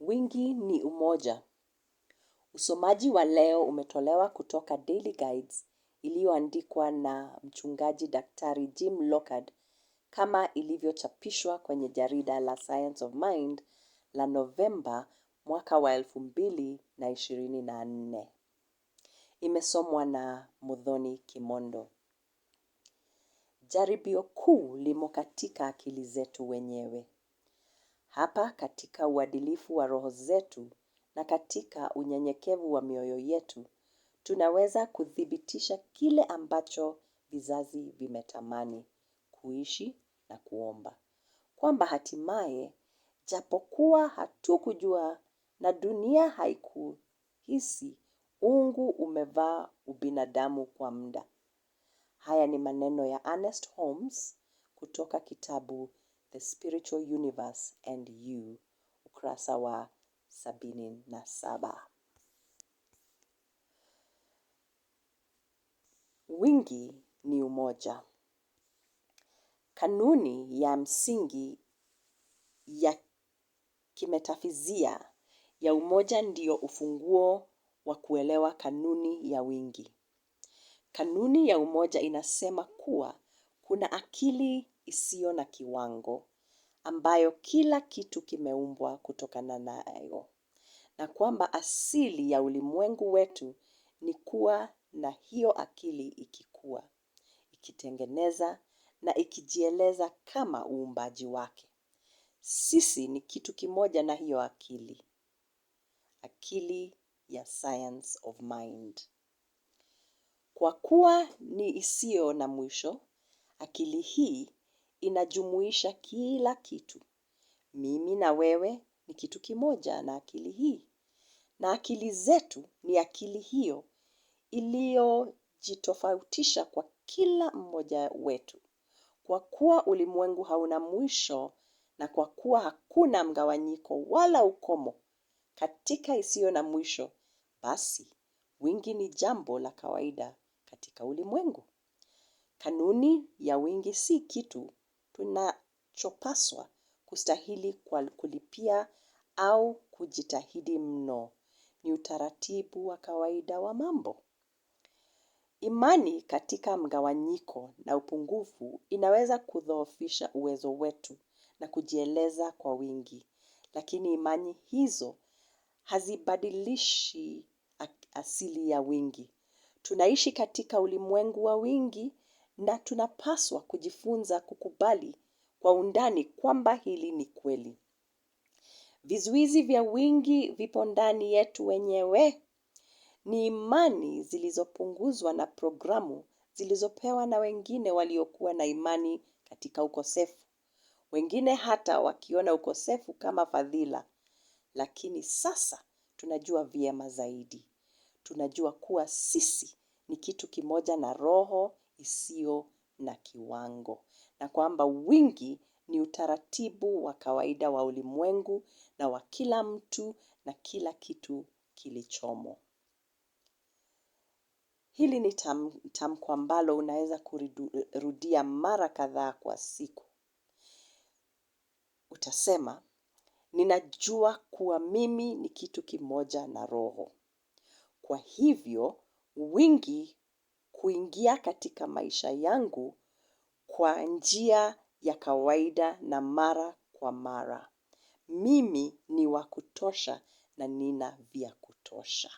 Wingi ni umoja. Usomaji wa leo umetolewa kutoka Daily Guides iliyoandikwa na mchungaji Daktari Jim Lockard kama ilivyochapishwa kwenye jarida la Science of Mind la Novemba mwaka wa 2024. Imesomwa na Muthoni Kimondo. Jaribio kuu limo katika akili zetu wenyewe. Hapa katika uadilifu wa roho zetu na katika unyenyekevu wa mioyo yetu, tunaweza kuthibitisha kile ambacho vizazi vimetamani, kuishi na kuomba. Kwamba hatimaye, japokuwa hatukujua na dunia haikuhisi, uungu umevaa ubinadamu kwa muda. Haya ni maneno ya Ernest Holmes kutoka kitabu The Spiritual Universe and You, ukurasa wa 77. Wingi ni umoja. Kanuni ya msingi ya kimetafizia ya umoja ndio ufunguo wa kuelewa kanuni ya wingi. Kanuni ya umoja inasema kuwa kuna akili isiyo na kiwango ambayo kila kitu kimeumbwa kutokana nayo, na kwamba asili ya ulimwengu wetu ni kuwa na hiyo akili ikikua, ikitengeneza na ikijieleza kama uumbaji wake. Sisi ni kitu kimoja na hiyo akili. Akili ya Science of Mind. Kwa kuwa ni isiyo na mwisho, akili hii inajumuisha kila kitu. Mimi na wewe ni kitu kimoja na akili hii. Na akili zetu ni akili hiyo iliyojitofautisha kwa kila mmoja wetu. Kwa kuwa ulimwengu hauna mwisho na kwa kuwa hakuna mgawanyiko wala ukomo katika isiyo na mwisho, basi wingi ni jambo la kawaida katika ulimwengu. Kanuni ya wingi si kitu tunachopaswa kustahili kwa kulipia au kujitahidi mno. Ni utaratibu wa kawaida wa mambo. Imani katika mgawanyiko na upungufu inaweza kudhoofisha uwezo wetu na kujieleza kwa wingi. Lakini imani hizo hazibadilishi asili ya wingi. Tunaishi katika ulimwengu wa wingi na tunapaswa kujifunza kukubali kwa undani kwamba hili ni kweli. Vizuizi vya wingi vipo ndani yetu wenyewe. Ni imani zilizopunguzwa na programu zilizopewa na wengine waliokuwa na imani katika ukosefu. Wengine hata wakiona ukosefu kama fadhila. Lakini sasa tunajua vyema zaidi. Tunajua kuwa sisi ni kitu kimoja na roho isiyo na kiwango. Na kwamba wingi ni utaratibu wa kawaida wa ulimwengu na wa kila mtu na kila kitu kilichomo. Hili ni tamko ambalo unaweza kurudia mara kadhaa kwa siku. Utasema, ninajua kuwa mimi ni kitu kimoja na roho. Kwa hivyo, wingi kuingia katika maisha yangu kwa njia ya kawaida na mara kwa mara. Mimi ni wa kutosha na nina vya kutosha.